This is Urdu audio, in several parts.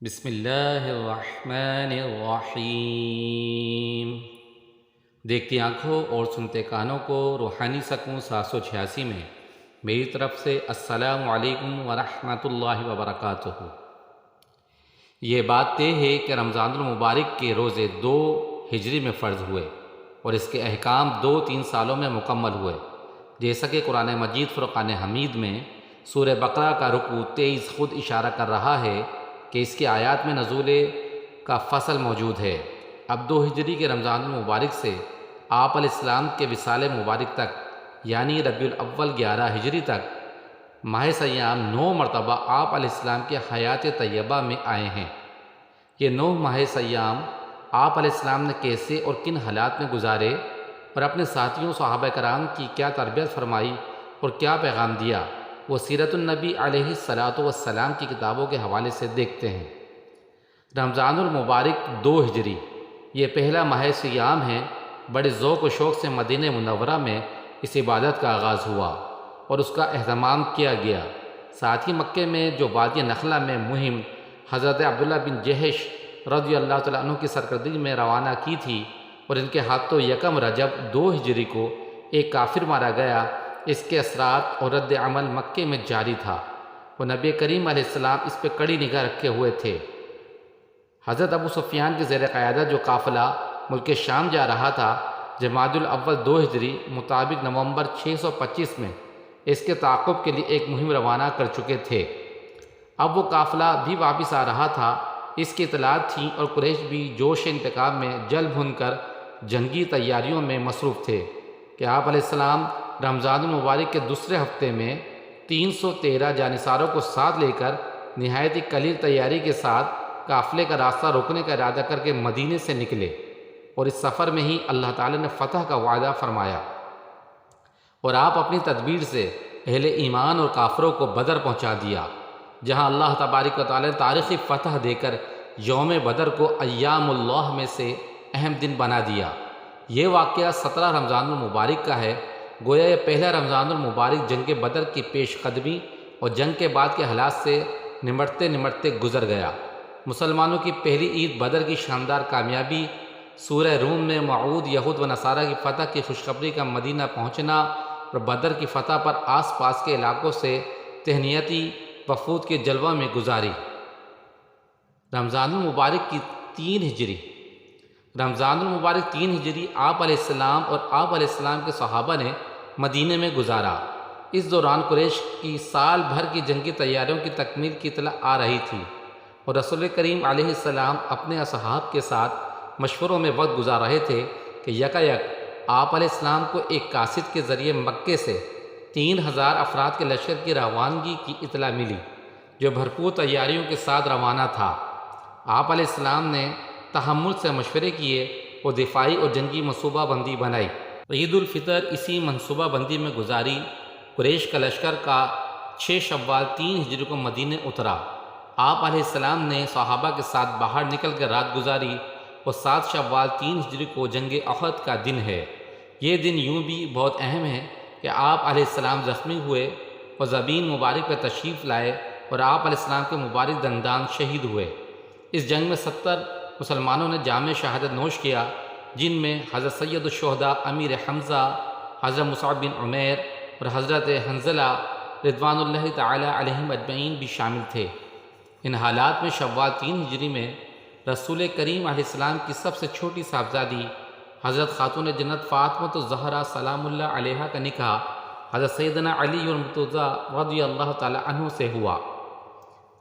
بسم اللہ الرحمن الرحیم۔ دیکھتی آنکھوں اور سنتے کانوں کو روحانی سکون 786 میں میری طرف سے السلام علیکم ورحمۃ اللہ وبرکاتہ۔ یہ بات طے ہے کہ رمضان المبارک کے روزے 2 ہجری میں فرض ہوئے اور اس کے احکام 2-3 سالوں میں مکمل ہوئے، جیسا کہ قرآن مجید فرقان حمید میں سورہ بقرہ کا رکوع 23 خود اشارہ کر رہا ہے کہ اس کی آیات میں نزول کا فصل موجود ہے۔ اب 2 ہجری کے رمضان المبارک سے آپ علیہ السلام کے وصال مبارک تک، یعنی ربیع الاول 11 ہجری تک، ماہ سیام 9 مرتبہ آپ علیہ السلام کے حیات طیبہ میں آئے ہیں۔ یہ 9 ماہ سیام آپ علیہ السلام نے کیسے اور کن حالات میں گزارے اور اپنے ساتھیوں صحابہ کرام کی کیا تربیت فرمائی اور کیا پیغام دیا، وہ سیرت النبی علیہ السلام کی کتابوں کے حوالے سے دیکھتے ہیں۔ رمضان المبارک 2 ہجری یہ پہلا ماہ سیام ہے۔ بڑے ذوق و شوق سے مدینہ منورہ میں اس عبادت کا آغاز ہوا اور اس کا اہتمام کیا گیا۔ ساتھ ہی مکے میں جو وادی نخلہ میں مہم حضرت عبداللہ بن جہش رضی اللہ تعالیٰ عنہ کی سرکردگی میں روانہ کی تھی اور ان کے ہاتھوں 1 رجب 2 ہجری کو ایک کافر مارا گیا، اس کے اثرات اور رد عمل مکے میں جاری تھا۔ وہ نبی کریم علیہ السلام اس پہ کڑی نگاہ رکھے ہوئے تھے۔ حضرت ابو سفیان کی زیر قیادت جو قافلہ ملک شام جا رہا تھا، جمادی الاول 2 ہجری مطابق نومبر 625 میں اس کے تعاقب کے لیے ایک مہم روانہ کر چکے تھے۔ اب وہ قافلہ بھی واپس آ رہا تھا، اس کی اطلاعات تھیں اور قریش بھی جوش انتقام میں جل بھن کر جنگی تیاریوں میں مصروف تھے کہ آپ علیہ السلام رمضان المبارک کے دوسرے ہفتے میں 313 جانصاروں کو ساتھ لے کر نہایت کلیل تیاری کے ساتھ قافلے کا راستہ روکنے کا ارادہ کر کے مدینے سے نکلے، اور اس سفر میں ہی اللہ تعالی نے فتح کا وعدہ فرمایا اور آپ اپنی تدبیر سے اہل ایمان اور کافروں کو بدر پہنچا دیا، جہاں اللہ تبارک و تعالی نے تاریخی فتح دے کر یوم بدر کو ایام اللہ میں سے اہم دن بنا دیا۔ یہ واقعہ 17 رمضان المبارک کا ہے۔ گویا یہ پہلا رمضان المبارک جنگ بدر کی پیش قدمی اور جنگ کے بعد کے حالات سے نمٹتے گزر گیا۔ مسلمانوں کی پہلی عید بدر کی شاندار کامیابی، سورہ روم میں موعود یہود و نصارہ کی فتح کی خوشخبری کا مدینہ پہنچنا اور بدر کی فتح پر آس پاس کے علاقوں سے تہنیتی وفود کے جلوہ میں گزاری۔ رمضان المبارک کی 3 ہجری رمضان المبارک 3 ہجری آپ علیہ السلام اور آپ علیہ السلام کے صحابہ نے مدینہ میں گزارا۔ اس دوران قریش کی سال بھر کی جنگی تیاریوں کی تکمیل کی اطلاع آ رہی تھی اور رسول کریم علیہ السلام اپنے اصحاب کے ساتھ مشوروں میں وقت گزار رہے تھے کہ یک آپ علیہ السلام کو ایک قاصد کے ذریعے مکے سے 3000 افراد کے لشکر کی روانگی کی اطلاع ملی، جو بھرپور تیاریوں کے ساتھ روانہ تھا۔ آپ علیہ السلام نے تحمل سے مشورے کیے اور دفاعی اور جنگی منصوبہ بندی بنائی۔ عید الفطر اسی منصوبہ بندی میں گزاری۔ قریش کا لشکر کا 6 شوال 3 ہجری کو مدینہ اترا۔ آپ علیہ السلام نے صحابہ کے ساتھ باہر نکل کر رات گزاری اور 7 شوال 3 ہجری کو جنگ احد کا دن ہے۔ یہ دن یوں بھی بہت اہم ہے کہ آپ علیہ السلام زخمی ہوئے اور زبین مبارک پر تشریف لائے اور آپ علیہ السلام کے مبارک دندان شہید ہوئے۔ اس جنگ میں 70 مسلمانوں نے جام شہادت نوش کیا، جن میں حضرت سید الشہداء امیر حمزہ، حضرت مصعب بن عمیر اور حضرت حنظلہ رضوان اللہ تعالی علیہم اجمعین بھی شامل تھے۔ ان حالات میں شوال 3 ہجری میں رسول کریم علیہ السلام کی سب سے چھوٹی صاحبزادی حضرت خاتون جنت فاطمۃ الزہرا سلام اللہ علیہا کا نکاح حضرت سیدنا علی المرتضیٰ رضی اللہ تعالی عنہ سے ہوا۔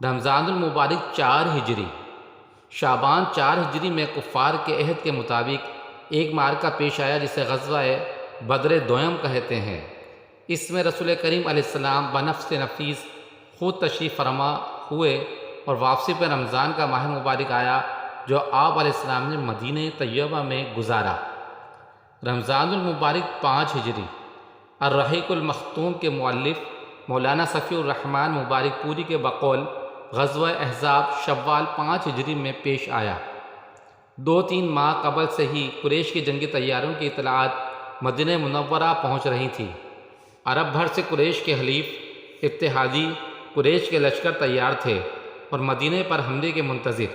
رمضان المبارک 4 ہجری شعبان 4 ہجری میں کفار کے عہد کے مطابق ایک معرکہ پیش آیا جسے غزوہ بدر دوئم کہتے ہیں۔ اس میں رسول کریم علیہ السلام بنفس نفیس خود تشریف فرما ہوئے اور واپسی پر رمضان کا ماہ مبارک آیا، جو آپ علیہ السلام نے مدینہ طیبہ میں گزارا۔ رمضان المبارک 5 ہجری الرحیق المختوم کے مؤلف مولانا صفی الرحمن مبارک پوری کے بقول غزوہ احزاب شوال 5 ہجری میں پیش آیا۔ 2-3 ماہ قبل سے ہی قریش کی جنگی تیاریوں کی اطلاعات مدینہ منورہ پہنچ رہی تھی۔ عرب بھر سے قریش کے حلیف اتحادی قریش کے لشکر تیار تھے اور مدینہ پر حملے کے منتظر۔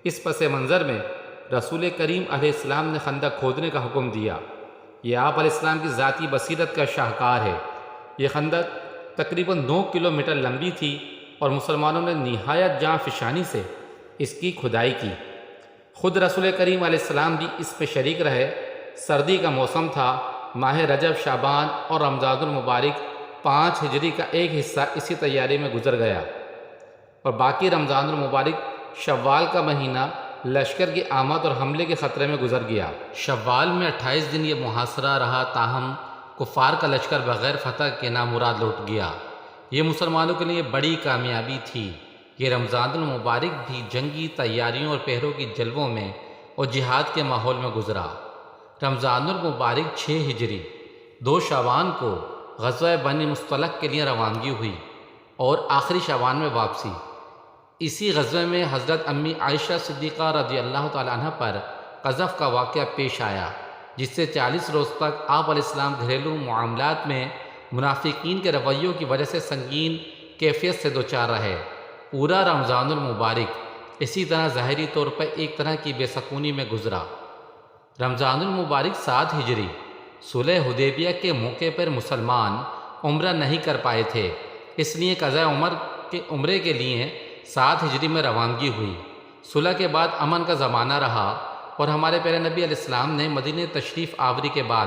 اس پس منظر میں رسول کریم علیہ السلام نے خندق کھودنے کا حکم دیا۔ یہ آپ علیہ السلام کی ذاتی بصیرت کا شاہکار ہے۔ یہ خندق تقریباً 9 کلومیٹر لمبی تھی اور مسلمانوں نے نہایت جاں فشانی سے اس کی کھدائی کی۔ خود رسول کریم علیہ السلام بھی اس میں شریک رہے۔ سردی کا موسم تھا۔ ماہ رجب، شعبان اور رمضان المبارک 5 ہجری کا ایک حصہ اسی تیاری میں گزر گیا اور باقی رمضان المبارک شوال کا مہینہ لشکر کی آمد اور حملے کے خطرے میں گزر گیا۔ شوال میں 28 دن یہ محاصرہ رہا، تاہم کفار کا لشکر بغیر فتح کے نامراد لوٹ گیا۔ یہ مسلمانوں کے لیے بڑی کامیابی تھی۔ یہ رمضان المبارک بھی جنگی تیاریوں اور پہروں کی جلووں میں اور جہاد کے ماحول میں گزرا۔ رمضان المبارک 6 ہجری 2 شعبان کو غزوہ بنی مصطلق کے لیے روانگی ہوئی اور آخری شعبان میں واپسی۔ اسی غزوے میں حضرت امی عائشہ صدیقہ رضی اللہ تعالیٰ عنہ پر قذف کا واقعہ پیش آیا، جس سے 40 روز تک آپ علیہ السلام گھریلو معاملات میں منافقین کے رویوں کی وجہ سے سنگین کیفیت سے دوچار رہے۔ پورا رمضان المبارک اسی طرح ظاہری طور پر ایک طرح کی بے سکونی میں گزرا۔ رمضان المبارک 7 ہجری صلح حدیبیہ کے موقع پر مسلمان عمرہ نہیں کر پائے تھے، اس لیے قضاء عمرے کے لیے 7 ہجری میں روانگی ہوئی۔ صلح کے بعد امن کا زمانہ رہا اور ہمارے پیارے نبی علیہ السلام نے مدینہ تشریف آوری کے بعد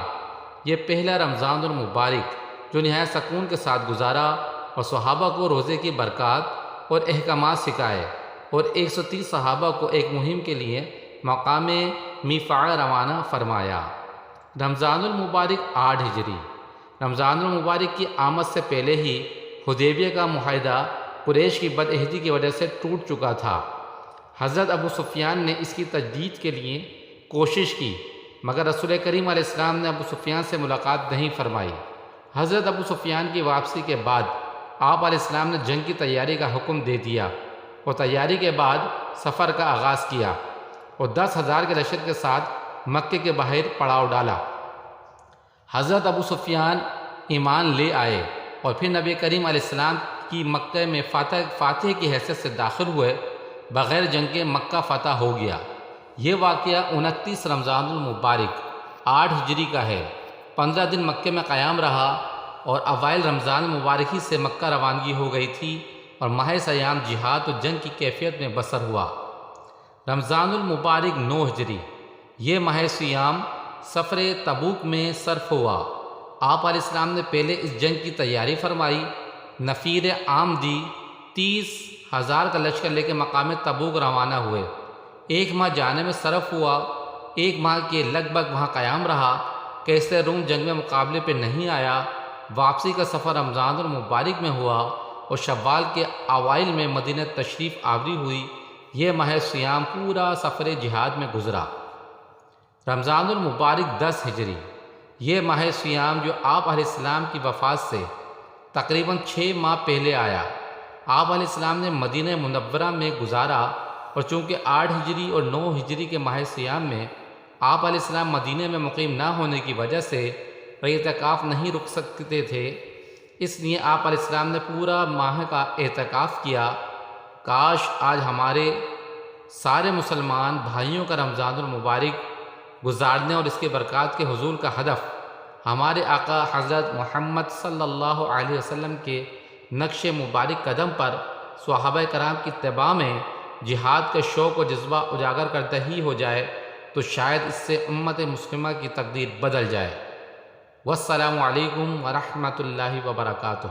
یہ پہلا رمضان المبارک جو نہایت سکون کے ساتھ گزارا اور صحابہ کو روزے کی برکات اور احکامات سکھائے اور 130 صحابہ کو ایک مہم کے لیے مقام میفع روانہ فرمایا۔ رمضان المبارک 8 ہجری رمضان المبارک کی آمد سے پہلے ہی حدیبیہ کا معاہدہ قریش کی بدعہدی کی وجہ سے ٹوٹ چکا تھا۔ حضرت ابو سفیان نے اس کی تجدید کے لیے کوشش کی، مگر رسول کریم علیہ السلام نے ابو سفیان سے ملاقات نہیں فرمائی۔ حضرت ابو سفیان کی واپسی کے بعد آپ علیہ السلام نے جنگ کی تیاری کا حکم دے دیا اور تیاری کے بعد سفر کا آغاز کیا اور 10,000 کے لشکر کے ساتھ مکے کے باہر پڑاؤ ڈالا۔ حضرت ابو سفیان ایمان لے آئے اور پھر نبی کریم علیہ السلام کی مکہ میں فاتح کی حیثیت سے داخل ہوئے۔ بغیر جنگ کے مکہ فتح ہو گیا۔ یہ واقعہ 29 رمضان المبارک 8 ہجری کا ہے۔ 15 دن مکے میں قیام رہا اور اوائل رمضان المبارک ہی سے مکہ روانگی ہو گئی تھی اور ماہ سیام جہاد و جنگ کی کیفیت میں بسر ہوا۔ رمضان المبارک 9 ہجری یہ ماہ سیام سفر تبوک میں صرف ہوا۔ آپ علیہ السلام نے پہلے اس جنگ کی تیاری فرمائی۔ نفیر عام دی 30,000 کا لشکر لے کے مقام تبوک روانہ ہوئے۔ 1 ماہ جانے میں صرف ہوا، 1 ماہ کے لگ بھگ وہاں قیام رہا۔ کیسے روم جنگ میں مقابلے پہ نہیں آیا۔ واپسی کا سفر رمضان المبارک میں ہوا اور شوال کے اوائل میں مدینہ تشریف آوری ہوئی۔ یہ ماہ سیام پورا سفر جہاد میں گزرا۔ رمضان المبارک 10 ہجری یہ ماہ سیام جو آپ علیہ السلام کی وفات سے تقریباً 6 ماہ پہلے آیا، آپ علیہ السلام نے مدینہ منورہ میں گزارا اور چونکہ 8 ہجری اور 9 ہجری کے ماہ سیام میں آپ علیہ السلام مدینہ میں مقیم نہ ہونے کی وجہ سے اعتکاف نہیں رک سکتے تھے، اس لیے آپ علیہ السلام نے پورا ماہ کا اعتکاف کیا۔ کاش آج ہمارے سارے مسلمان بھائیوں کا رمضان المبارک گزارنے اور اس کے برکات کے حصول کا ہدف ہمارے آقا حضرت محمد صلی اللہ علیہ وسلم کے نقش مبارک قدم پر صحابہ کرام کی اتباع میں جہاد کا شوق و جذبہ اجاگر کرتا ہی ہو جائے تو شاید اس سے امت مسلمہ کی تقدیر بدل جائے۔ والسلام علیکم ورحمۃ اللہ وبرکاتہ۔